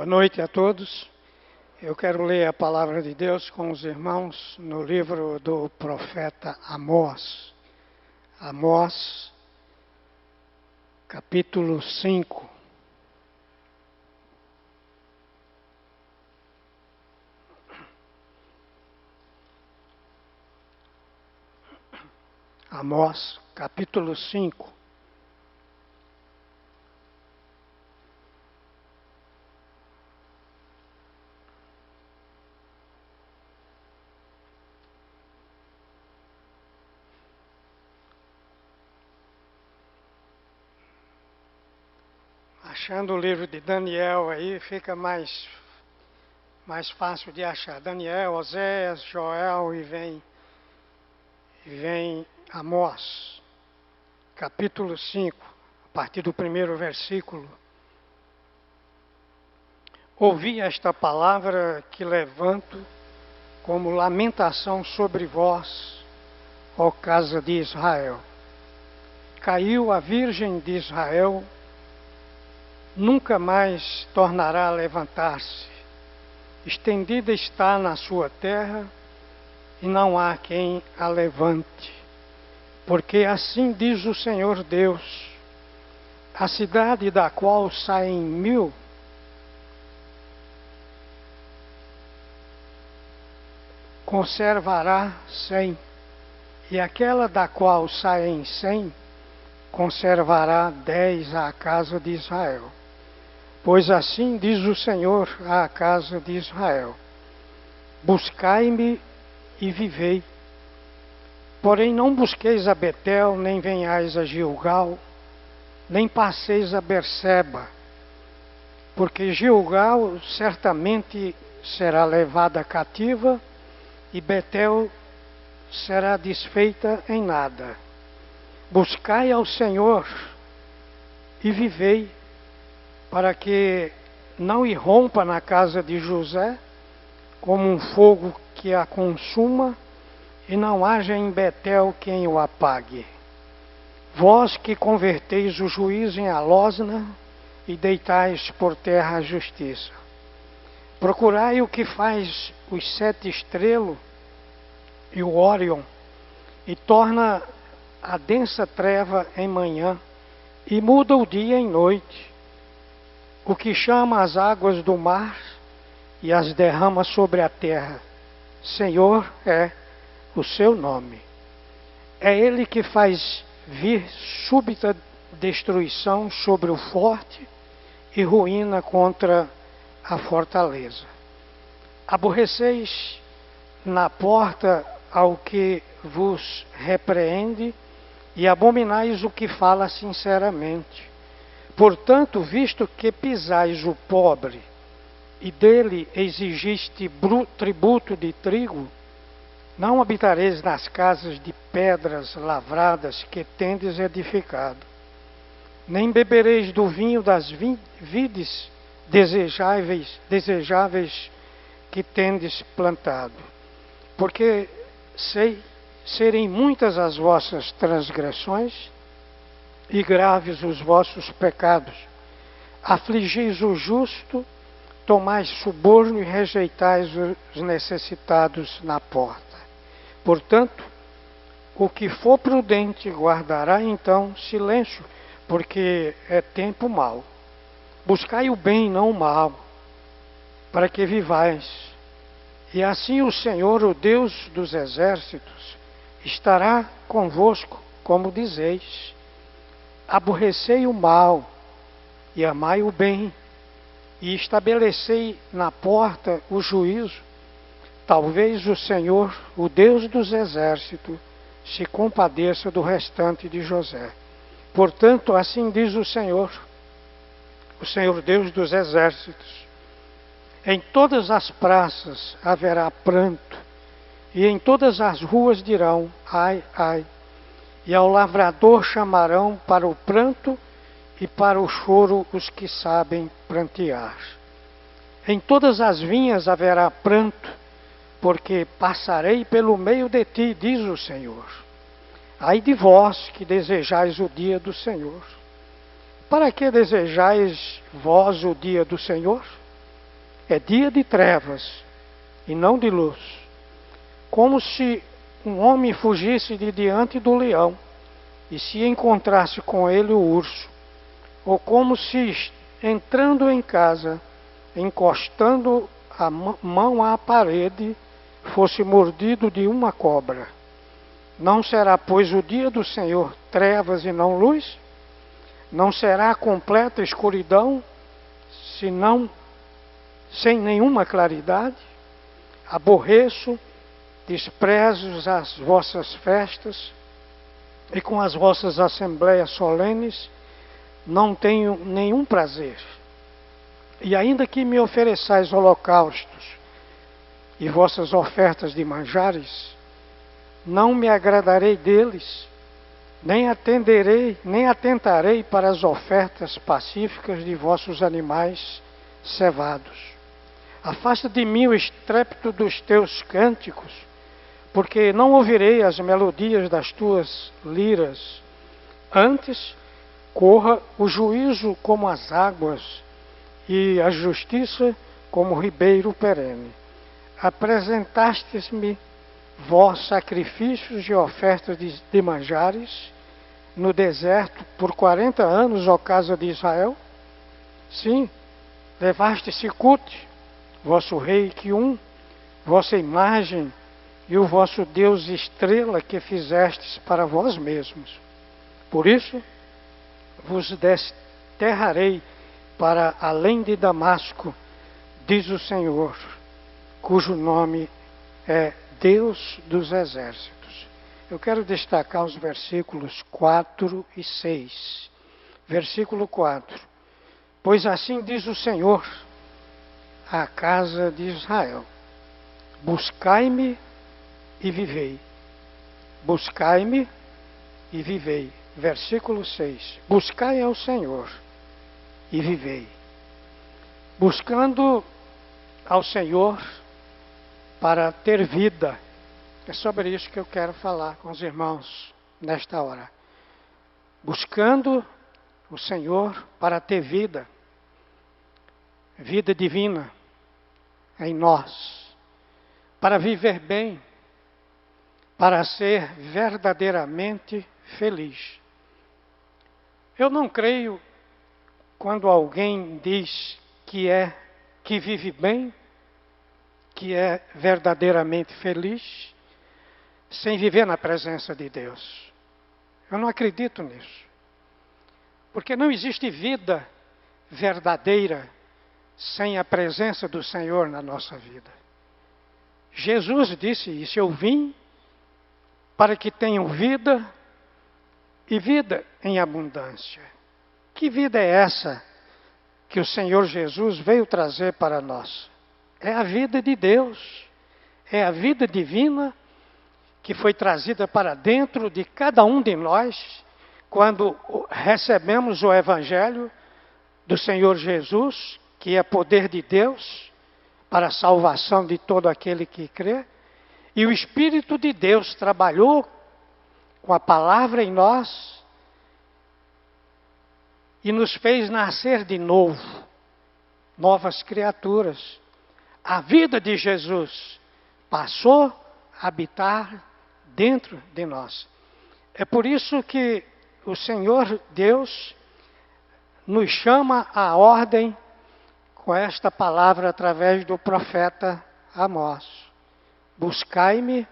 noite a todos. Eu quero ler a palavra de Deus com os irmãos no livro do profeta Amós. Amós, capítulo 5. Amós, capítulo 5. Achando o livro de Daniel aí, fica mais fácil de achar. Daniel, Oséias, Joel e vem Amós, capítulo 5, a partir do primeiro versículo. Ouvi esta palavra que levanto como lamentação sobre vós, ó casa de Israel. Caiu a Virgem de Israel, nunca mais tornará a levantar-se. Estendida está na sua terra, e não há quem a levante. Porque assim diz o Senhor Deus: a cidade da qual saem 1000, conservará 100, e aquela da qual saem 100, conservará 10 à casa de Israel. Pois assim diz o Senhor à casa de Israel: buscai-me e vivei. Porém não busqueis a Betel, nem venhais a Gilgal, nem passeis a Berseba, porque Gilgal certamente será levada cativa, e Betel será desfeita em nada. Buscai ao Senhor e vivei, para que não irrompa na casa de José como um fogo que a consuma, e não haja em Betel quem o apague. Vós que converteis o juízo em alosna e deitais por terra a justiça. Procurai o que faz os 7 estrelos e o Órion, e torna a densa treva em manhã, e muda o dia em noite. O que chama as águas do mar e as derrama sobre a terra. Senhor é o seu nome. É Ele que faz vir súbita destruição sobre o forte e ruína contra a fortaleza. Aborreceis na porta ao que vos repreende, e abominais o que fala sinceramente. Portanto, visto que pisais o pobre, e dele exigiste tributo de trigo, não habitareis nas casas de pedras lavradas que tendes edificado, nem bebereis do vinho das vides desejáveis que tendes plantado, porque sei serem muitas as vossas transgressões, e graves os vossos pecados. Afligis o justo, tomais suborno e rejeitais os necessitados na porta. Portanto, o que for prudente guardará então silêncio, porque é tempo mau. Buscai o bem, não o mal, para que vivais. E assim o Senhor, o Deus dos exércitos, estará convosco, como dizeis. Aborrecei o mal e amai o bem, e estabelecei na porta o juízo. Talvez o Senhor, o Deus dos exércitos, se compadeça do restante de José. Portanto, assim diz o Senhor Deus dos exércitos: em todas as praças haverá pranto, e em todas as ruas dirão: ai, ai. E ao lavrador chamarão para o pranto, e para o choro os que sabem prantear. Em todas as vinhas haverá pranto, porque passarei pelo meio de ti, diz o Senhor. Ai de vós que desejais o dia do Senhor. Para que desejais vós o dia do Senhor? é dia de trevas e não de luz. Como se um homem fugisse de diante do leão e se encontrasse com ele o urso, ou como se, entrando em casa, encostando a mão à parede, fosse mordido de uma cobra. Não será, pois, o dia do Senhor trevas e não luz? Não será completa escuridão, senão sem nenhuma claridade? Aborreço, desprezo as vossas festas, e com as vossas assembleias solenes não tenho nenhum prazer. E ainda que me ofereçais holocaustos e vossas ofertas de manjares, não me agradarei deles, nem atentarei para as ofertas pacíficas de vossos animais cevados. Afasta de mim o estrépito dos teus cânticos, porque não ouvirei as melodias das tuas liras. Antes, corra o juízo como as águas, e a justiça como o ribeiro perene. Apresentastes-me vós sacrifícios e ofertas de manjares no deserto por 40 anos, ó casa de Israel? Sim, levaste Sicute, vosso rei Quium, vossa imagem e o vosso Deus estrela que fizestes para vós mesmos. Por isso, vos desterrarei para além de Damasco, diz o Senhor, cujo nome é Deus dos exércitos. Eu quero destacar os versículos 4 e 6. Versículo 4. Pois assim diz o Senhor à casa de Israel: buscai-me e vivei. Buscai-me e vivei. Versículo 6. Buscai ao Senhor e vivei. Buscando ao Senhor para ter vida. É sobre isso que eu quero falar com os irmãos nesta hora. Buscando o Senhor para ter vida. Vida divina em nós. Para viver bem. Para ser verdadeiramente feliz. Eu não creio quando alguém diz que vive bem, que é verdadeiramente feliz, sem viver na presença de Deus. Eu não acredito nisso. Porque não existe vida verdadeira sem a presença do Senhor na nossa vida. Jesus disse isso: eu vim para que tenham vida e vida em abundância. Que vida é essa que o Senhor Jesus veio trazer para nós? É a vida de Deus, é a vida divina que foi trazida para dentro de cada um de nós quando recebemos o Evangelho do Senhor Jesus, que é poder de Deus para a salvação de todo aquele que crê. E o Espírito de Deus trabalhou com a palavra em nós e nos fez nascer de novo, novas criaturas. A vida de Jesus passou a habitar dentro de nós. É por isso que o Senhor Deus nos chama à ordem com esta palavra através do profeta Amós: buscai-me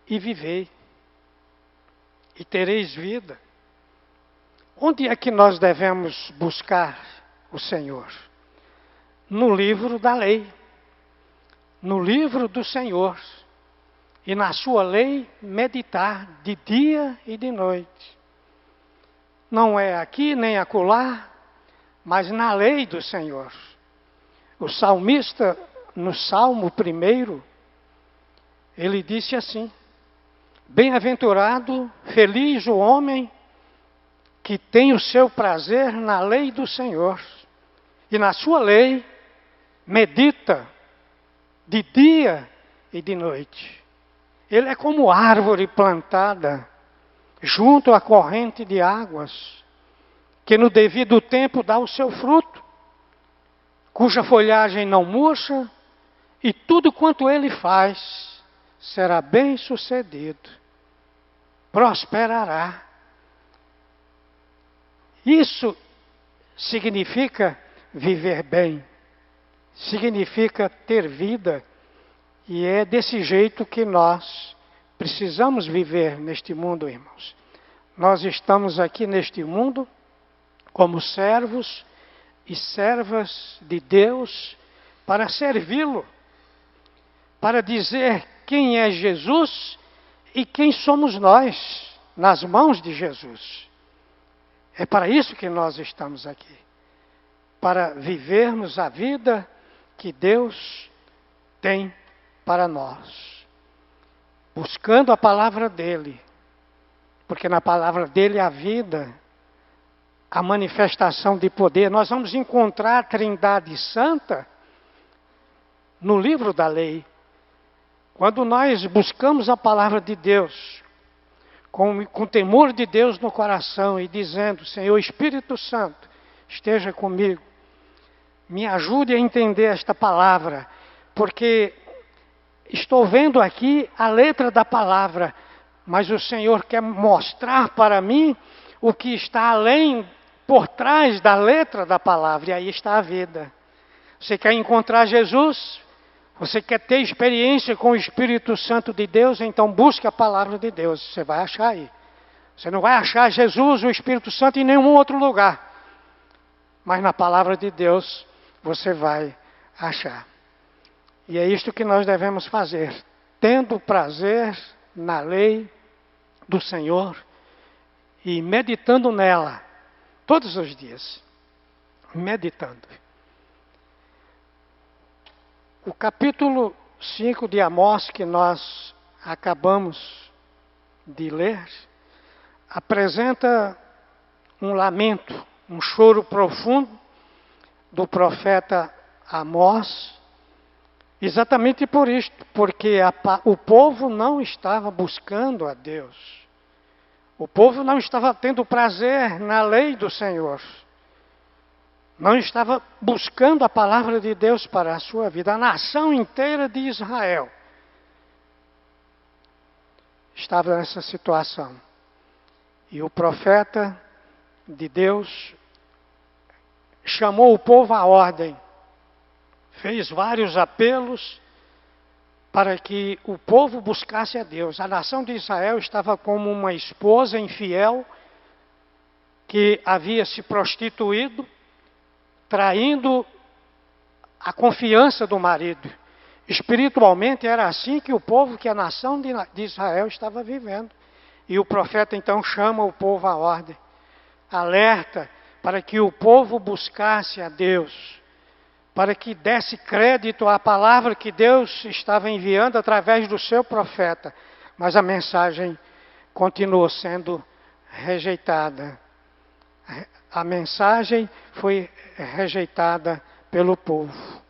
e vivei, e tereis vida. Onde é que nós devemos buscar o Senhor? No livro da lei, no livro do Senhor, e na sua lei meditar de dia e de noite. Não é aqui nem acolá, mas na lei do Senhor. O salmista, no Salmo 1, ele disse assim: bem-aventurado, feliz o homem que tem o seu prazer na lei do Senhor, e na sua lei medita de dia e de noite. Ele é como árvore plantada junto à corrente de águas, que no devido tempo dá o seu fruto. cuja folhagem não murcha, e tudo quanto ele faz será bem sucedido, prosperará. Isso significa viver bem, significa ter vida, e é desse jeito que nós precisamos viver neste mundo, irmãos. Nós estamos aqui neste mundo como servos e servas de Deus para servi-lo, para dizer quem é Jesus e quem somos nós nas mãos de Jesus. É para isso que nós estamos aqui, para vivermos a vida que Deus tem para nós, buscando a palavra dele, porque na palavra dele há vida, a manifestação de poder. Nós vamos encontrar a Trindade Santa no livro da lei. Quando nós buscamos a palavra de Deus, com temor de Deus no coração e dizendo: Senhor Espírito Santo, esteja comigo, me ajude a entender esta palavra, porque estou vendo aqui a letra da palavra, mas o Senhor quer mostrar para mim o que está além, por trás da letra da palavra, e aí está a vida. Você quer encontrar Jesus? Você quer ter experiência com o Espírito Santo de Deus? Então busque a palavra de Deus, você vai achar aí. Você não vai achar Jesus, o Espírito Santo, em nenhum outro lugar, mas na palavra de Deus você vai achar. E é isto que nós devemos fazer, tendo prazer na lei do Senhor e meditando nela todos os dias, meditando. O capítulo 5 de Amós, que nós acabamos de ler, apresenta um lamento, um choro profundo do profeta Amós, exatamente por isto, porque o povo não estava buscando a Deus. O povo não estava tendo prazer na lei do Senhor. Não estava buscando a palavra de Deus para a sua vida. A nação inteira de Israel estava nessa situação. E o profeta de Deus chamou o povo à ordem. Fez vários apelos para que o povo buscasse a Deus. A nação de Israel estava como uma esposa infiel que havia se prostituído, traindo a confiança do marido. Espiritualmente era assim que o povo, que a nação de Israel estava vivendo. E o profeta então chama o povo à ordem, alerta para que o povo buscasse a Deus, para que desse crédito à palavra que Deus estava enviando através do seu profeta. Mas a mensagem continuou sendo rejeitada. A mensagem foi rejeitada pelo povo.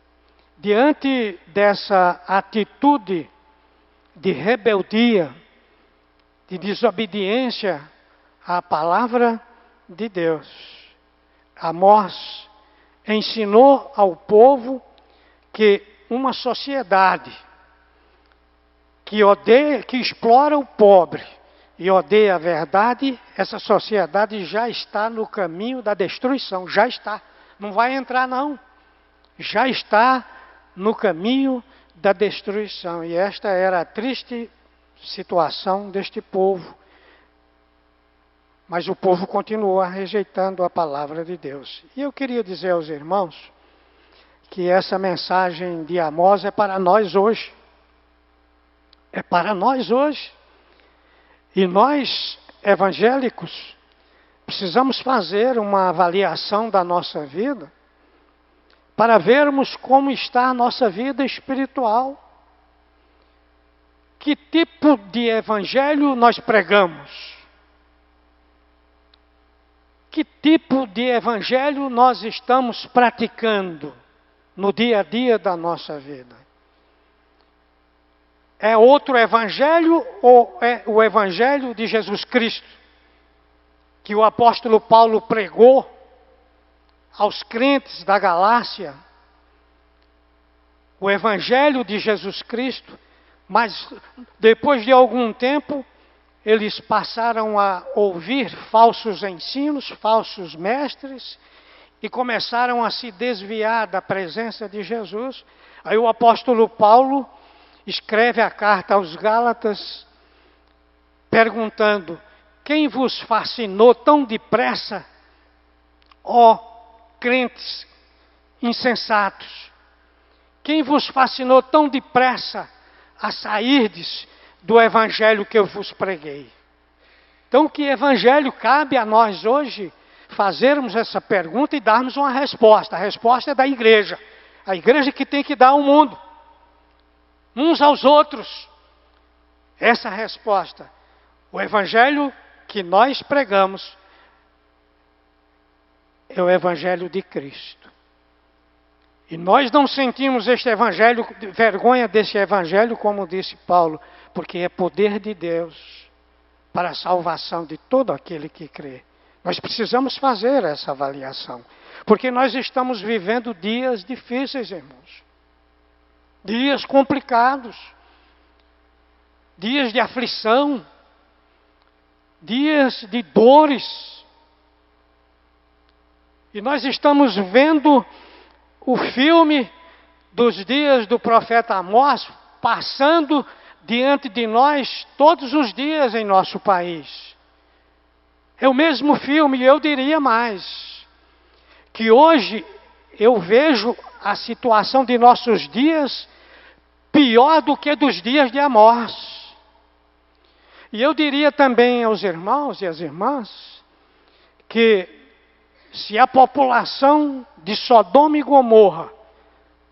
Diante dessa atitude de rebeldia, de desobediência à palavra de Deus, Amós ensinou ao povo que uma sociedade que odeia, que explora o pobre e odeia a verdade, essa sociedade já está no caminho da destruição, já está. Não vai entrar não. Já está no caminho da destruição. E esta era a triste situação deste povo. Mas o povo continua rejeitando a palavra de Deus. E eu queria dizer aos irmãos que essa mensagem de Amós é para nós hoje. É para nós hoje. E nós, evangélicos, precisamos fazer uma avaliação da nossa vida para vermos como está a nossa vida espiritual. Que tipo de evangelho nós pregamos? Que tipo de evangelho nós estamos praticando no dia a dia da nossa vida? É outro evangelho ou é o evangelho de Jesus Cristo, que o apóstolo Paulo pregou aos crentes da Galácia o Evangelho de Jesus Cristo, mas depois de algum tempo, eles passaram a ouvir falsos ensinos, falsos mestres, e começaram a se desviar da presença de Jesus. Aí o apóstolo Paulo escreve a carta aos Gálatas, perguntando: quem vos fascinou tão depressa, ó crentes insensatos? Quem vos fascinou tão depressa a sairdes do evangelho que eu vos preguei? Então, que evangelho cabe a nós hoje fazermos essa pergunta e darmos uma resposta? A resposta é da igreja. A igreja que tem que dar ao mundo, uns aos outros, essa resposta. O evangelho que nós pregamos é o evangelho de Cristo. E nós não sentimos este evangelho, vergonha desse evangelho, como disse Paulo, porque é poder de Deus para a salvação de todo aquele que crê. Nós precisamos fazer essa avaliação, porque nós estamos vivendo dias difíceis, irmãos. Dias complicados, dias de aflição, dias de dores. E nós estamos vendo o filme dos dias do profeta Amós passando diante de nós todos os dias em nosso país. É o mesmo filme, e eu diria mais, que hoje eu vejo a situação de nossos dias pior do que dos dias de Amós. E eu diria também aos irmãos e às irmãs que se a população de Sodoma e Gomorra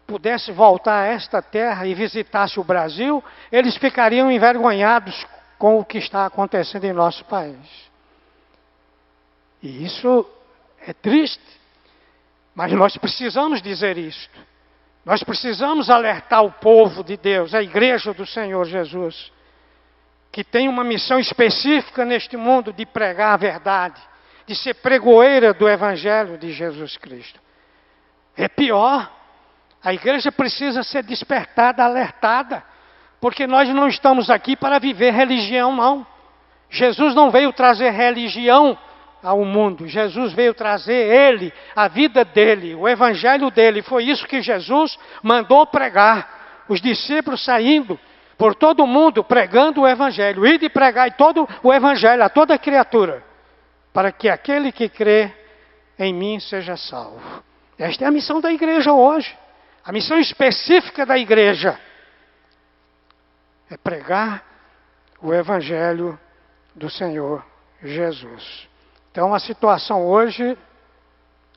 pudesse voltar a esta terra e visitasse o Brasil, eles ficariam envergonhados com o que está acontecendo em nosso país. E isso é triste, mas nós precisamos dizer isto. Nós precisamos alertar o povo de Deus, a igreja do Senhor Jesus, que tem uma missão específica neste mundo de pregar a verdade, de ser pregoeira do Evangelho de Jesus Cristo. É pior, a igreja precisa ser despertada, alertada, porque nós não estamos aqui para viver religião, não. Jesus não veio trazer religião ao mundo, Jesus veio trazer Ele, a vida dEle, o Evangelho dEle. Foi isso que Jesus mandou pregar. Os discípulos saindo por todo o mundo pregando o Evangelho, e de pregar todo o Evangelho a toda criatura, para que aquele que crê em mim seja salvo. Esta é a missão da igreja hoje. A missão específica da igreja é pregar o Evangelho do Senhor Jesus. Então a situação hoje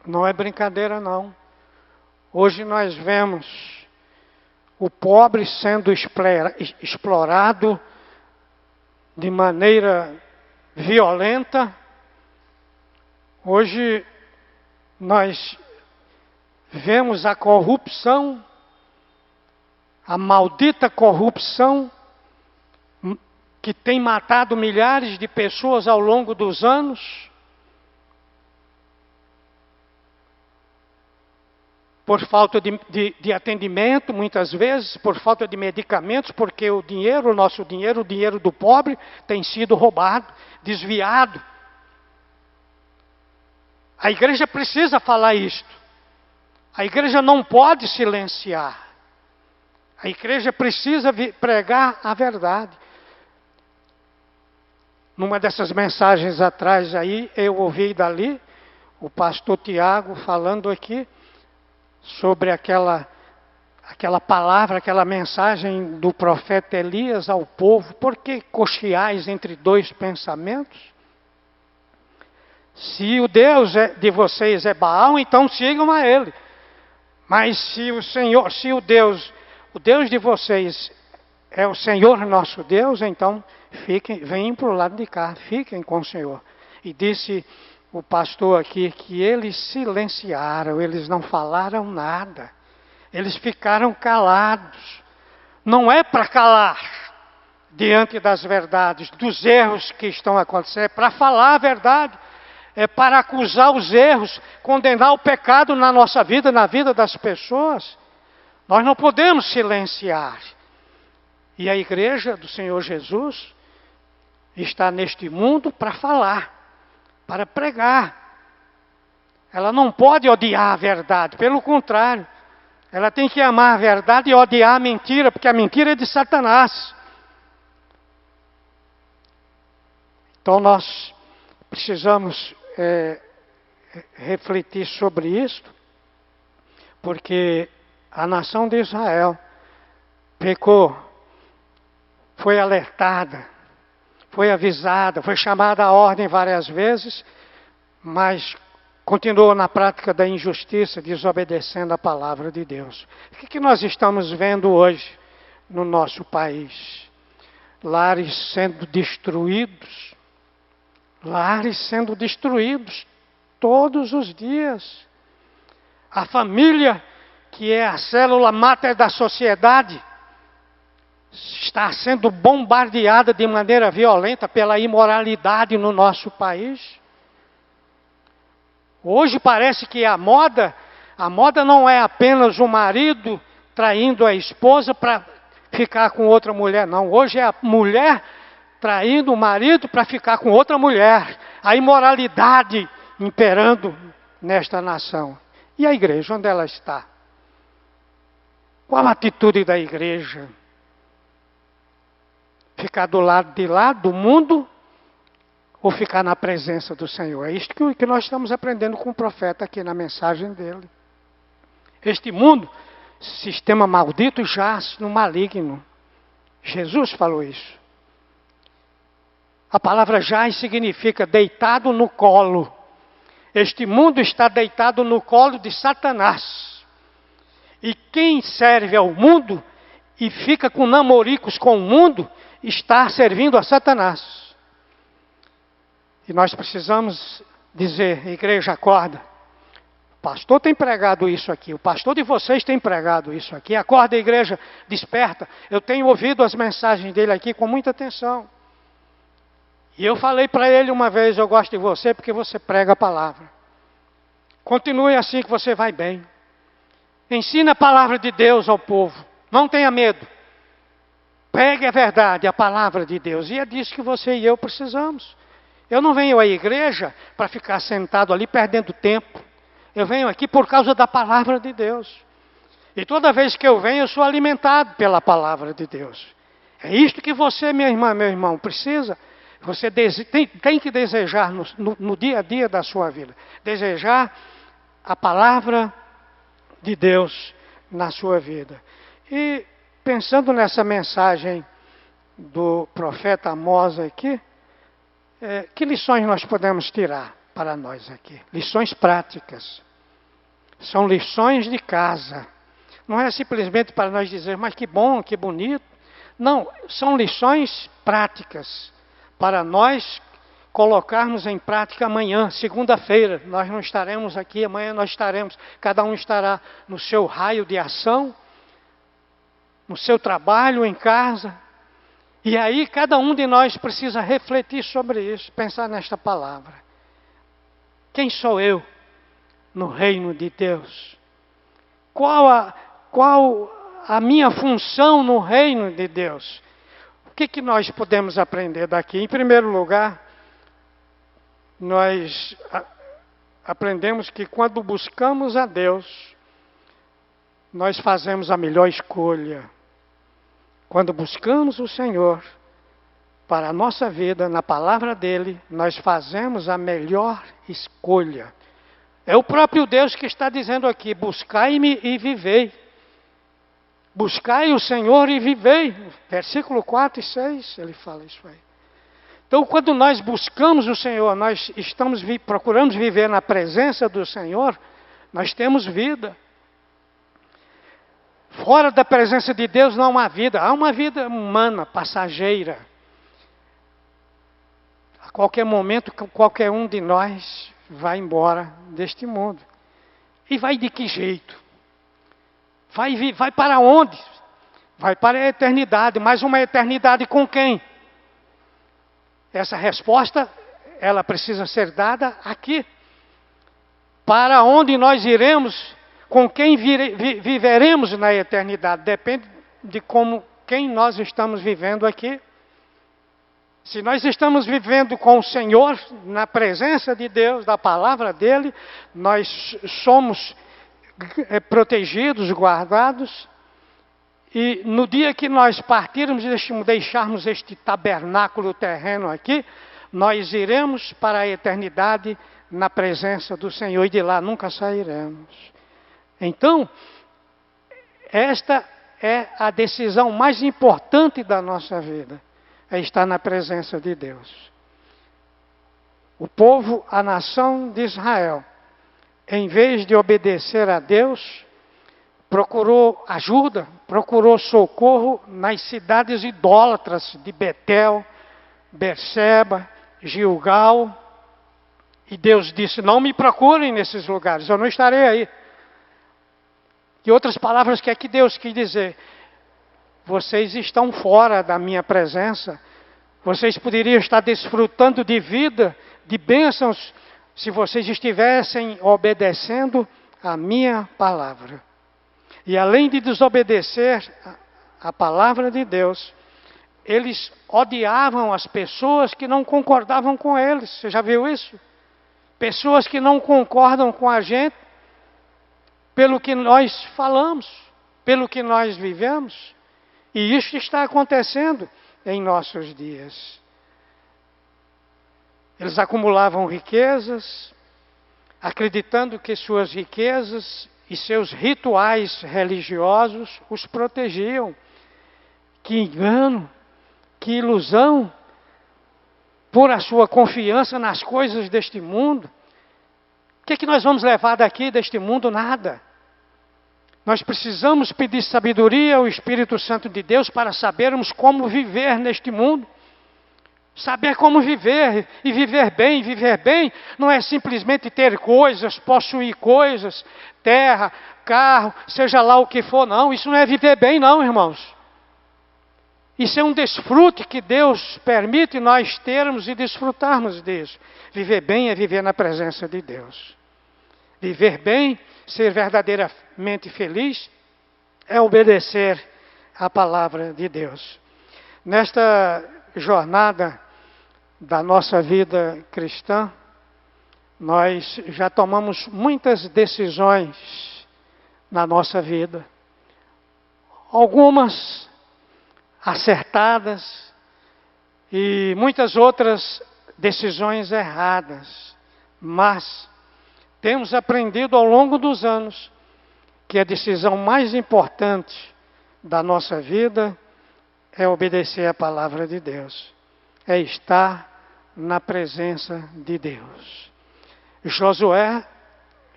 não é brincadeira, não. Hoje nós vemos o pobre sendo explorado de maneira violenta. Hoje nós vemos a corrupção, a maldita corrupção, que tem matado milhares de pessoas ao longo dos anos, por falta de atendimento, muitas vezes, por falta de medicamentos, porque o dinheiro, o nosso dinheiro, o dinheiro do pobre, tem sido roubado, desviado. A igreja precisa falar isto. A igreja não pode silenciar. A igreja precisa pregar a verdade. Numa dessas mensagens atrás aí, eu ouvi dali o pastor Tiago falando aqui sobre aquela palavra, aquela mensagem do profeta Elias ao povo: por que cocheais entre dois pensamentos? Se o Deus de vocês é Baal, então sigam a ele. Mas se o Deus de vocês é o Senhor nosso Deus, então venham para o lado de cá, fiquem com o Senhor. E disse o pastor aqui que eles silenciaram, eles não falaram nada. Eles ficaram calados. Não é para calar diante das verdades, dos erros que estão acontecendo, é para falar a verdade. É para acusar os erros, condenar o pecado na nossa vida, na vida das pessoas. Nós não podemos silenciar. E a igreja do Senhor Jesus está neste mundo para falar, para pregar. Ela não pode odiar a verdade, pelo contrário. Ela tem que amar a verdade e odiar a mentira, porque a mentira é de Satanás. Então nós precisamos refletir sobre isso, porque a nação de Israel pecou, foi alertada, foi avisada, foi chamada à ordem várias vezes, mas continuou na prática da injustiça, desobedecendo a palavra de Deus. O que nós estamos vendo hoje no nosso país? Lares sendo destruídos, todos os dias. A família, que é a célula máter da sociedade, está sendo bombardeada de maneira violenta pela imoralidade no nosso país. Hoje parece que a moda não é apenas o marido traindo a esposa para ficar com outra mulher, não. Hoje é a mulher traindo o marido para ficar com outra mulher. A imoralidade imperando nesta nação. E a igreja, onde ela está? Qual a atitude da igreja? Ficar do lado de lá, do mundo, ou ficar na presença do Senhor? É isto que nós estamos aprendendo com o profeta aqui na mensagem dele. Este mundo, sistema maldito, jaz no maligno. Jesus falou isso. A palavra jaz significa deitado no colo. Este mundo está deitado no colo de Satanás. E quem serve ao mundo e fica com namoricos com o mundo, está servindo a Satanás. E nós precisamos dizer, igreja, acorda. O pastor tem pregado isso aqui, o pastor de vocês tem pregado isso aqui. Acorda, igreja, desperta. Eu tenho ouvido as mensagens dele aqui com muita atenção. E eu falei para ele uma vez, eu gosto de você porque você prega a palavra. Continue assim que você vai bem. Ensina a palavra de Deus ao povo. Não tenha medo. Pregue a verdade, a palavra de Deus. E é disso que você e eu precisamos. Eu não venho à igreja para ficar sentado ali perdendo tempo. Eu venho aqui por causa da palavra de Deus. E toda vez que eu venho, eu sou alimentado pela palavra de Deus. É isto que você, minha irmã, meu irmão, precisa. Você tem que desejar no dia a dia da sua vida. Desejar a palavra de Deus na sua vida. E pensando nessa mensagem do profeta Amós aqui, que lições nós podemos tirar para nós aqui? Lições práticas. São lições de casa. Não é simplesmente para nós dizer, mas que bom, que bonito. Não, são lições práticas para nós colocarmos em prática amanhã, segunda-feira. Nós não estaremos aqui, amanhã nós estaremos. Cada um estará no seu raio de ação, no seu trabalho, em casa. E aí cada um de nós precisa refletir sobre isso, pensar nesta palavra. Quem sou eu no reino de Deus? Qual a minha função no reino de Deus? O que nós podemos aprender daqui? Em primeiro lugar, nós aprendemos que quando buscamos a Deus, nós fazemos a melhor escolha. Quando buscamos o Senhor para a nossa vida, na palavra dEle, nós fazemos a melhor escolha. É o próprio Deus que está dizendo aqui, buscai-me e vivei. Buscai o Senhor e vivei. Versículo 4 e 6, ele fala isso aí. Então, quando nós buscamos o Senhor, nós procuramos viver na presença do Senhor, nós temos vida. Fora da presença de Deus não há vida. Há uma vida humana, passageira. A qualquer momento, qualquer um de nós vai embora deste mundo. E vai de que jeito? Vai para onde? Vai para a eternidade. Mas uma eternidade com quem? Essa resposta, ela precisa ser dada aqui. Para onde nós iremos com quem viveremos na eternidade. Depende de quem nós estamos vivendo aqui. Se nós estamos vivendo com o Senhor, na presença de Deus, da palavra dEle, nós somos protegidos, guardados. E no dia que nós partirmos e deixarmos este tabernáculo terreno aqui, nós iremos para a eternidade na presença do Senhor e de lá nunca sairemos. Então, esta é a decisão mais importante da nossa vida. É estar na presença de Deus. O povo, a nação de Israel, em vez de obedecer a Deus, procurou ajuda, procurou socorro nas cidades idólatras de Betel, Berseba, Gilgal. E Deus disse, não me procurem nesses lugares, eu não estarei aí. E outras palavras que é que Deus quis dizer? Vocês estão fora da minha presença. Vocês poderiam estar desfrutando de vida, de bênçãos, se vocês estivessem obedecendo a minha palavra. E além de desobedecer a palavra de Deus, eles odiavam as pessoas que não concordavam com eles. Você já viu isso? Pessoas que não concordam com a gente pelo que nós falamos, pelo que nós vivemos. E isso está acontecendo em nossos dias. Eles acumulavam riquezas, acreditando que suas riquezas e seus rituais religiosos os protegiam. Que engano, que ilusão, por a sua confiança nas coisas deste mundo. O que é que nós vamos levar daqui deste mundo? Nada. Nós precisamos pedir sabedoria ao Espírito Santo de Deus para sabermos como viver neste mundo. Saber como viver e viver bem. Viver bem não é simplesmente ter coisas, possuir coisas, terra, carro, seja lá o que for, não. Isso não é viver bem, não, irmãos. Isso é um desfrute que Deus permite nós termos e desfrutarmos disso. Viver bem é viver na presença de Deus. Viver bem, ser verdadeiramente feliz, é obedecer à palavra de Deus. Nesta jornada da nossa vida cristã, nós já tomamos muitas decisões na nossa vida. Algumas acertadas e muitas outras decisões erradas. Mas temos aprendido ao longo dos anos que a decisão mais importante da nossa vida é obedecer à palavra de Deus. É estar na presença de Deus. Josué,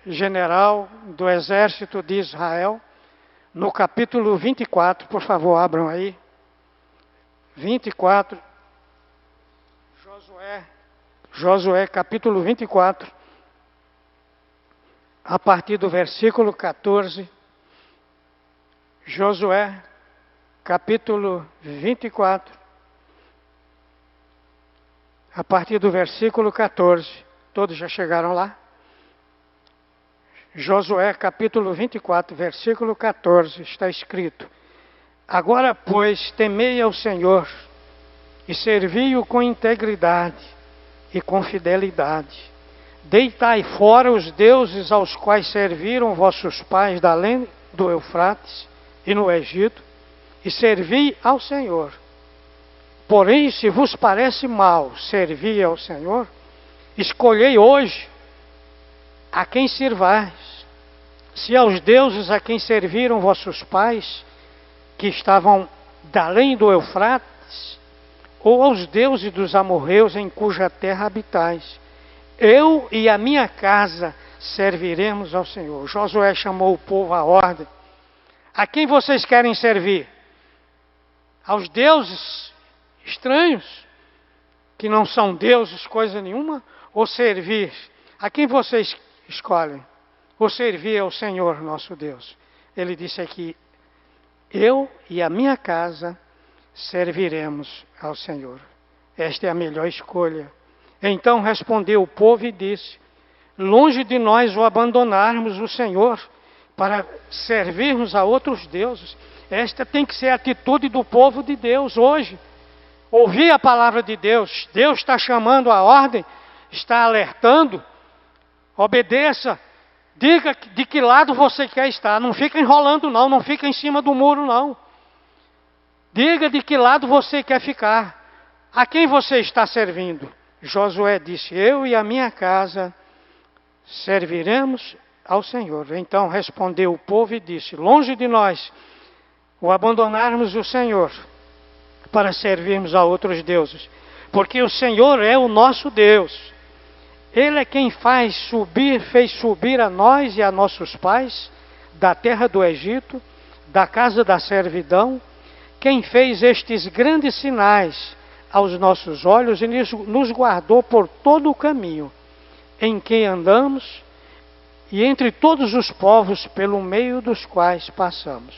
general do exército de Israel, no capítulo 24, por favor, abram aí. 24. Josué, capítulo 24, a partir do versículo 14. Josué, capítulo 24, a partir do versículo 14. Todos já chegaram lá? Josué, capítulo 24, versículo 14, está escrito: Agora, pois, temei ao Senhor e servi-o com integridade e com fidelidade. Deitai fora os deuses aos quais serviram vossos pais da além do Eufrates e no Egito, e servi ao Senhor. Porém, se vos parece mal servir ao Senhor, escolhei hoje a quem sirvais. Se aos deuses a quem serviram vossos pais, que estavam da além do Eufrates, ou aos deuses dos amorreus em cuja terra habitais. Eu e a minha casa serviremos ao Senhor. Josué chamou o povo à ordem. A quem vocês querem servir? Aos deuses estranhos, que não são deuses coisa nenhuma? Ou servir? A quem vocês escolhem? Ou servir ao Senhor nosso Deus? Ele disse aqui: eu e a minha casa serviremos ao Senhor. Esta é a melhor escolha. Então respondeu o povo e disse: longe de nós o abandonarmos o Senhor para servirmos a outros deuses. Esta tem que ser a atitude do povo de Deus hoje. Ouvir a palavra de Deus. Deus está chamando a ordem, está alertando. Obedeça. Diga de que lado você quer estar. Não fica enrolando não, não fica em cima do muro não. Diga de que lado você quer ficar. A quem você está servindo? Josué disse: eu e a minha casa serviremos ao Senhor. Então respondeu o povo e disse: longe de nós o abandonarmos o Senhor para servirmos a outros deuses, porque o Senhor é o nosso Deus. Ele é quem fez subir a nós e a nossos pais da terra do Egito, da casa da servidão, quem fez estes grandes sinais aos nossos olhos e nos guardou por todo o caminho em que andamos e entre todos os povos pelo meio dos quais passamos.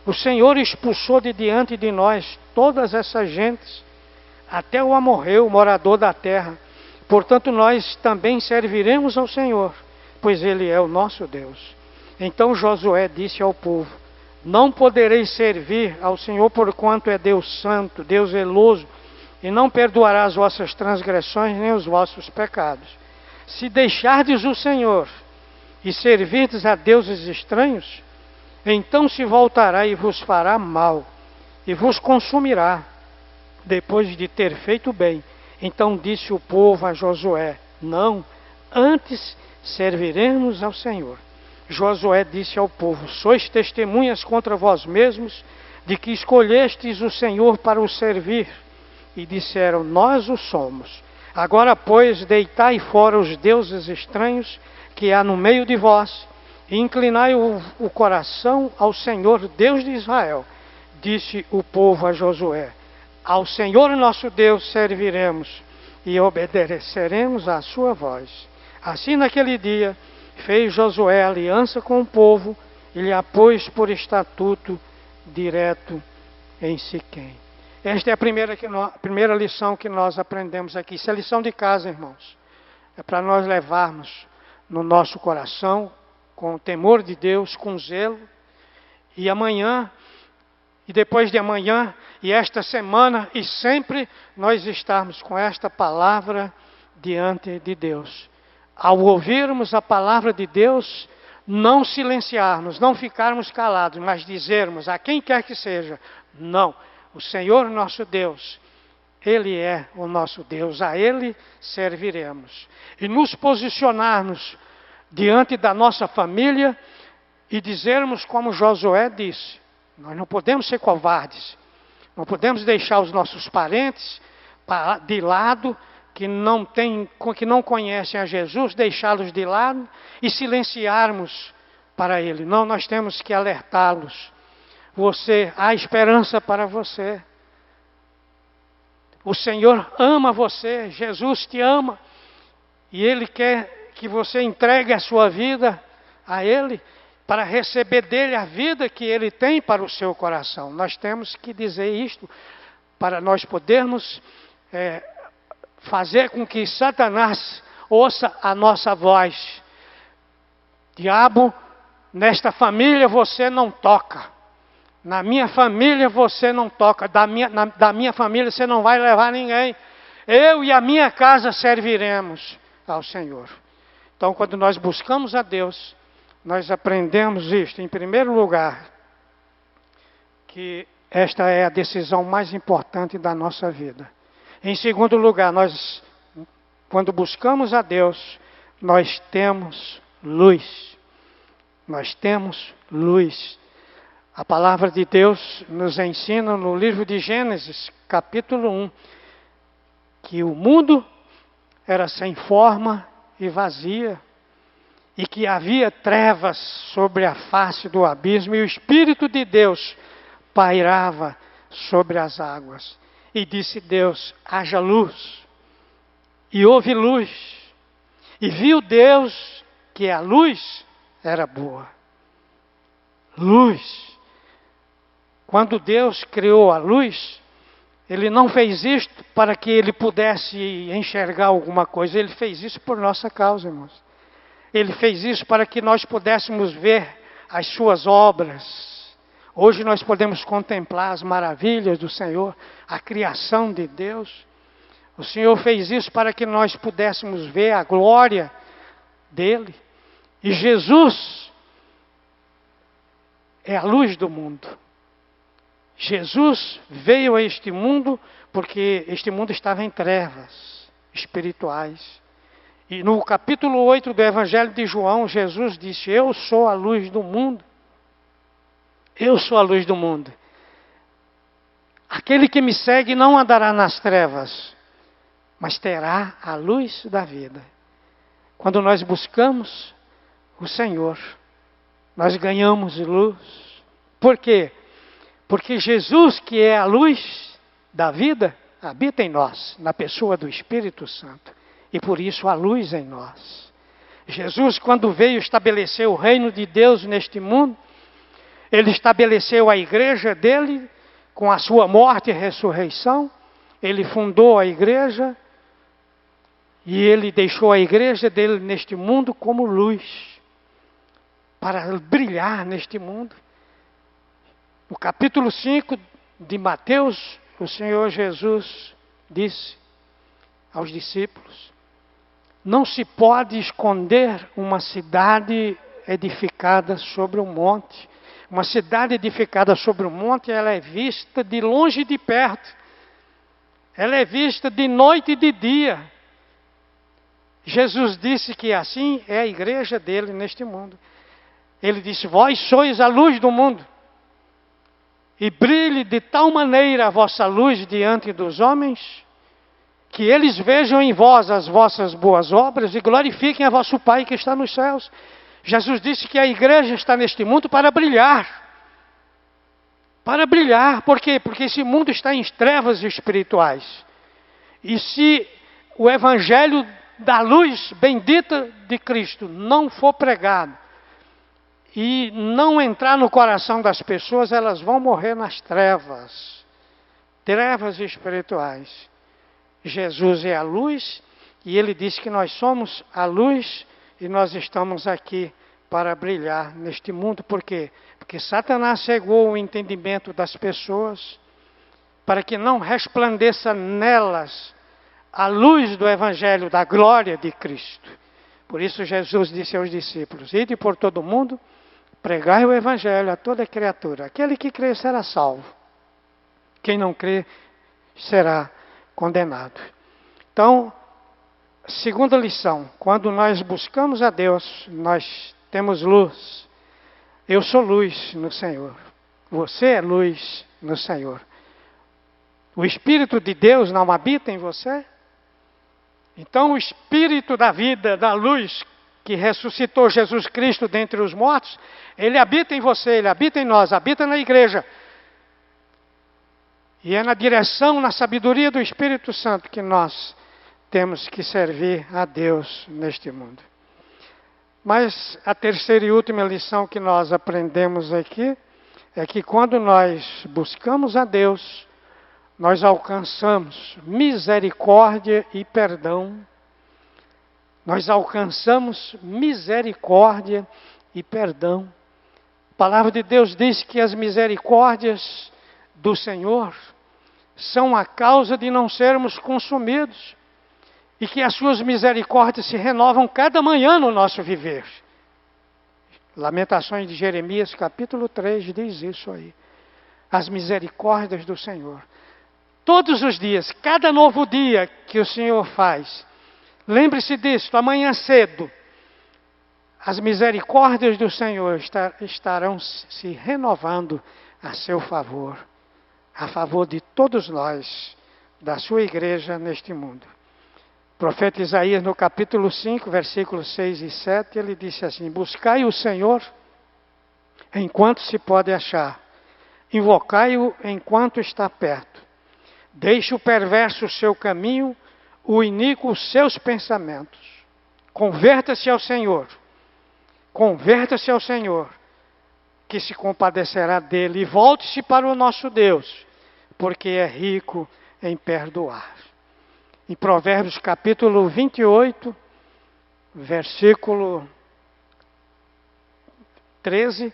O Senhor expulsou de diante de nós todas essas gentes, até o amorreu, morador da terra. Portanto, nós também serviremos ao Senhor, pois Ele é o nosso Deus. Então Josué disse ao povo: não podereis servir ao Senhor, porquanto é Deus santo, Deus zeloso, e não perdoará as vossas transgressões nem os vossos pecados. Se deixardes o Senhor e servirdes a deuses estranhos, então se voltará e vos fará mal, e vos consumirá, depois de ter feito bem. Então disse o povo a Josué: não, antes serviremos ao Senhor. Josué disse ao povo: sois testemunhas contra vós mesmos de que escolhestes o Senhor para o servir. E disseram: nós o somos. Agora, pois, deitai fora os deuses estranhos que há no meio de vós, e inclinai o coração ao Senhor, Deus de Israel. Disse o povo a Josué: ao Senhor nosso Deus serviremos e obedeceremos à sua voz. Assim, naquele dia, fez Josué aliança com o povo e lhe a pôs por estatuto direto em Siquém. Esta é a primeira lição que nós aprendemos aqui. Isso é lição de casa, irmãos. É para nós levarmos no nosso coração, com o temor de Deus, com zelo, e amanhã, e depois de amanhã, e esta semana, e sempre nós estarmos com esta palavra diante de Deus. Ao ouvirmos a palavra de Deus, não silenciarmos, não ficarmos calados, mas dizermos a quem quer que seja: não, o Senhor nosso Deus, Ele é o nosso Deus, a Ele serviremos. E nos posicionarmos diante da nossa família e dizermos como Josué disse: nós não podemos ser covardes, não podemos deixar os nossos parentes de lado, que não conhecem a Jesus, deixá-los de lado e silenciarmos para Ele. Não, nós temos que alertá-los. Há esperança para você. O Senhor ama você, Jesus te ama, e Ele quer que você entregue a sua vida a Ele, para receber dEle a vida que Ele tem para o seu coração. Nós temos que dizer isto, para nós podermos fazer com que Satanás ouça a nossa voz. Diabo, nesta família você não toca. Na minha família você não toca. Da minha família você não vai levar ninguém. Eu e a minha casa serviremos ao Senhor. Então, quando nós buscamos a Deus, nós aprendemos isto. Em primeiro lugar, que esta é a decisão mais importante da nossa vida. Em segundo lugar, quando buscamos a Deus, nós temos luz. Nós temos luz. A palavra de Deus nos ensina no livro de Gênesis, capítulo 1, que o mundo era sem forma e vazia, e que havia trevas sobre a face do abismo, e o Espírito de Deus pairava sobre as águas. E disse Deus: haja luz. E houve luz. E viu Deus que a luz era boa. Luz. Quando Deus criou a luz, Ele não fez isto para que Ele pudesse enxergar alguma coisa. Ele fez isso por nossa causa, irmãos. Ele fez isso para que nós pudéssemos ver as suas obras. Hoje nós podemos contemplar as maravilhas do Senhor, a criação de Deus. O Senhor fez isso para que nós pudéssemos ver a glória dele. E Jesus é a luz do mundo. Jesus veio a este mundo porque este mundo estava em trevas espirituais. E no capítulo 8 do Evangelho de João, Jesus disse: eu sou a luz do mundo. Eu sou a luz do mundo. Aquele que me segue não andará nas trevas, mas terá a luz da vida. Quando nós buscamos o Senhor, nós ganhamos luz. Por quê? Porque Jesus, que é a luz da vida, habita em nós, na pessoa do Espírito Santo. E por isso a luz em nós. Jesus, quando veio estabelecer o reino de Deus neste mundo, ele estabeleceu a igreja dele com a sua morte e ressurreição. Ele fundou a igreja e ele deixou a igreja dele neste mundo como luz, para brilhar neste mundo. No capítulo 5 de Mateus, o Senhor Jesus disse aos discípulos: não se pode esconder uma cidade edificada sobre um monte. Uma cidade edificada sobre um monte, ela é vista de longe e de perto. Ela é vista de noite e de dia. Jesus disse que assim é a igreja dele neste mundo. Ele disse: vós sois a luz do mundo. E brilhe de tal maneira a vossa luz diante dos homens, que eles vejam em vós as vossas boas obras e glorifiquem a vosso Pai que está nos céus. Jesus disse que a igreja está neste mundo para brilhar. Para brilhar. Por quê? Porque esse mundo está em trevas espirituais. E se o Evangelho da luz bendita de Cristo não for pregado e não entrar no coração das pessoas, elas vão morrer nas trevas. Trevas espirituais. Jesus é a luz e ele diz que nós somos a luz e nós estamos aqui para brilhar neste mundo. Por quê? Porque Satanás cegou o entendimento das pessoas para que não resplandeça nelas a luz do Evangelho da glória de Cristo. Por isso Jesus disse aos discípulos: ide por todo o mundo, pregai o Evangelho a toda criatura. Aquele que crê será salvo. Quem não crê será condenado. Então, segunda lição: quando nós buscamos a Deus, nós temos luz. Eu sou luz no Senhor. Você é luz no Senhor. O Espírito de Deus não habita em você? Então o Espírito da vida, da luz, que ressuscitou Jesus Cristo dentre os mortos, ele habita em você, ele habita em nós, habita na igreja. E é na direção, na sabedoria do Espírito Santo que nós temos que servir a Deus neste mundo. Mas a terceira e última lição que nós aprendemos aqui é que quando nós buscamos a Deus, nós alcançamos misericórdia e perdão. Nós alcançamos misericórdia e perdão. A palavra de Deus diz que as misericórdias do Senhor são a causa de não sermos consumidos. E que as suas misericórdias se renovam cada manhã no nosso viver. Lamentações de Jeremias, capítulo 3, diz isso aí. As misericórdias do Senhor. Todos os dias, cada novo dia que o Senhor faz, lembre-se disso, amanhã cedo, as misericórdias do Senhor estarão se renovando a seu favor, a favor de todos nós, da sua igreja neste mundo. O profeta Isaías, no capítulo 5, versículos 6 e 7, ele disse assim: buscai o Senhor enquanto se pode achar, invocai-o enquanto está perto. Deixe o perverso o seu caminho, o iníquo os seus pensamentos. Converta-se ao Senhor, que se compadecerá dele, e volte-se para o nosso Deus, porque é rico em perdoar. Em Provérbios capítulo 28, versículo 13,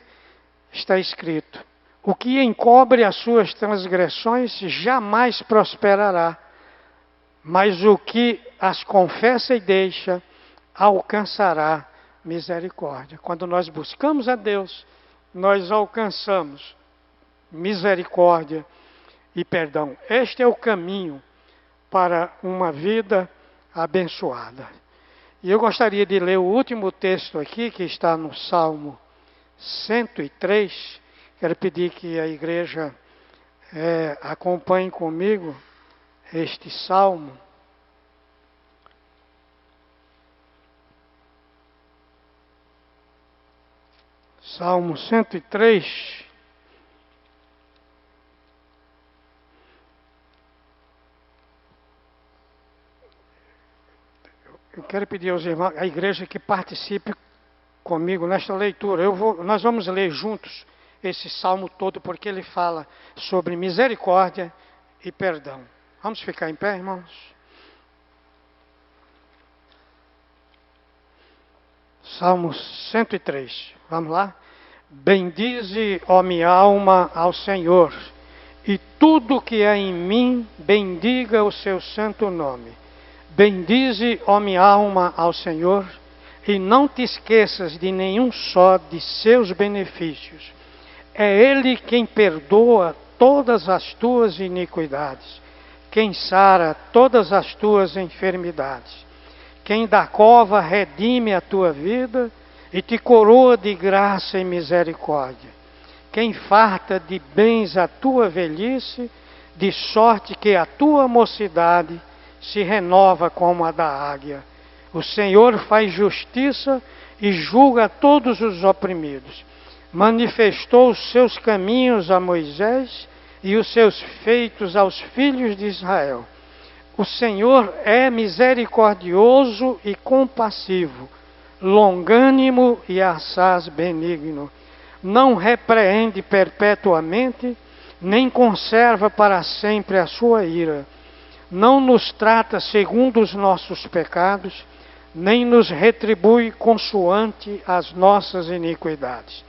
está escrito: o que encobre as suas transgressões jamais prosperará, mas o que as confessa e deixa alcançará misericórdia. Quando nós buscamos a Deus, nós alcançamos misericórdia e perdão. Este é o caminho para uma vida abençoada. E eu gostaria de ler o último texto aqui, que está no Salmo 103. Quero pedir que a igreja acompanhe comigo este salmo. Salmo 103. Eu quero pedir aos irmãos, à igreja, que participe comigo nesta leitura. Nós vamos ler juntos esse salmo todo, porque ele fala sobre misericórdia e perdão. Vamos ficar em pé, irmãos? Salmo 103. Vamos lá? Bendize, ó minha alma, ao Senhor, e tudo que é em mim, bendiga o seu santo nome. Bendize, ó minha alma, ao Senhor, e não te esqueças de nenhum só de seus benefícios. É Ele quem perdoa todas as tuas iniquidades, quem sara todas as tuas enfermidades, quem da cova redime a tua vida e te coroa de graça e misericórdia, quem farta de bens a tua velhice, de sorte que a tua mocidade se renova como a da águia. O Senhor faz justiça e julga todos os oprimidos. Manifestou os seus caminhos a Moisés e os seus feitos aos filhos de Israel. O Senhor é misericordioso e compassivo, longânimo e assaz benigno. Não repreende perpetuamente, nem conserva para sempre a sua ira. Não nos trata segundo os nossos pecados, nem nos retribui consoante as nossas iniquidades.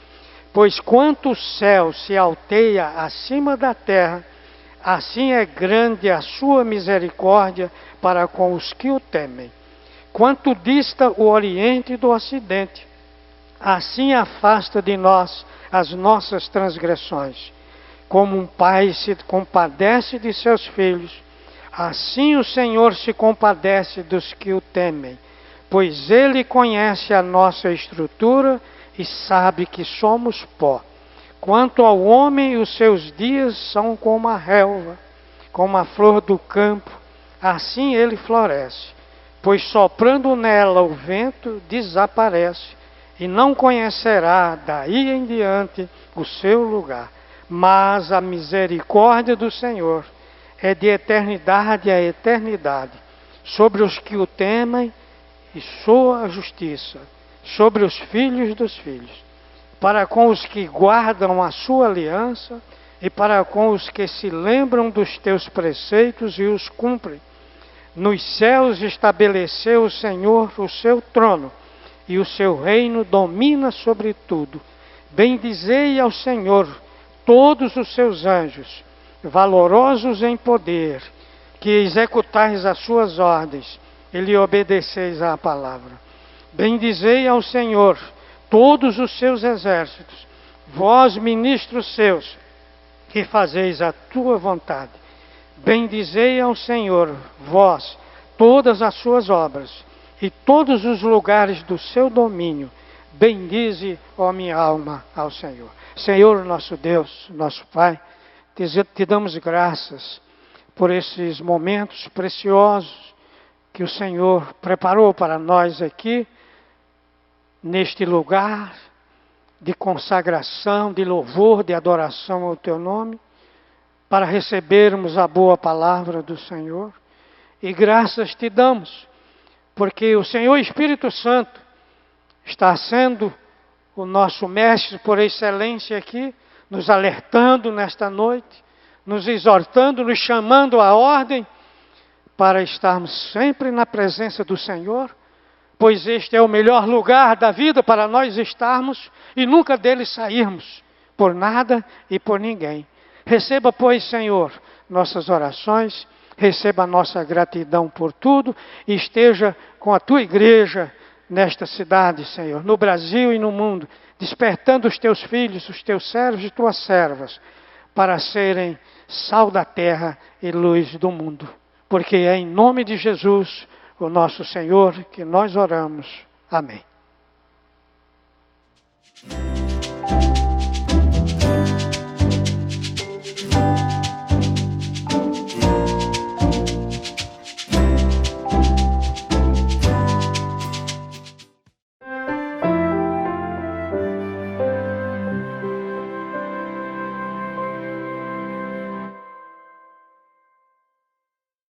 Pois quanto o céu se alteia acima da terra, assim é grande a sua misericórdia para com os que o temem. Quanto dista o oriente do ocidente, assim afasta de nós as nossas transgressões. Como um pai se compadece de seus filhos, assim o Senhor se compadece dos que o temem, pois Ele conhece a nossa estrutura e sabe que somos pó. Quanto ao homem, os seus dias são como a relva, como a flor do campo, assim ele floresce, pois soprando nela o vento desaparece, e não conhecerá daí em diante o seu lugar. Mas a misericórdia do Senhor é de eternidade a eternidade, sobre os que o temem, e sua justiça sobre os filhos dos filhos, para com os que guardam a sua aliança, e para com os que se lembram dos teus preceitos e os cumprem. Nos céus estabeleceu o Senhor o seu trono, e o seu reino domina sobre tudo. Bendizei ao Senhor todos os seus anjos, valorosos em poder, que executais as suas ordens e lhe obedeceis à palavra. Bendizei ao Senhor todos os seus exércitos, vós, ministros seus, que fazeis a tua vontade. Bendizei ao Senhor, vós, todas as suas obras, e todos os lugares do seu domínio. Bendize, ó minha alma, ao Senhor. Senhor, nosso Deus, nosso Pai, te damos graças por esses momentos preciosos que o Senhor preparou para nós aqui, neste lugar de consagração, de louvor, de adoração ao Teu nome, para recebermos a boa palavra do Senhor. E graças te damos, porque o Senhor Espírito Santo está sendo o nosso mestre por excelência aqui, nos alertando nesta noite, nos exortando, nos chamando à ordem, para estarmos sempre na presença do Senhor, pois este é o melhor lugar da vida para nós estarmos e nunca dele sairmos, por nada e por ninguém. Receba, pois, Senhor, nossas orações, receba a nossa gratidão por tudo e esteja com a tua igreja nesta cidade, Senhor, no Brasil e no mundo, despertando os teus filhos, os teus servos e tuas servas, para serem sal da terra e luz do mundo. Porque é em nome de Jesus, o nosso Senhor, que nós oramos. Amém.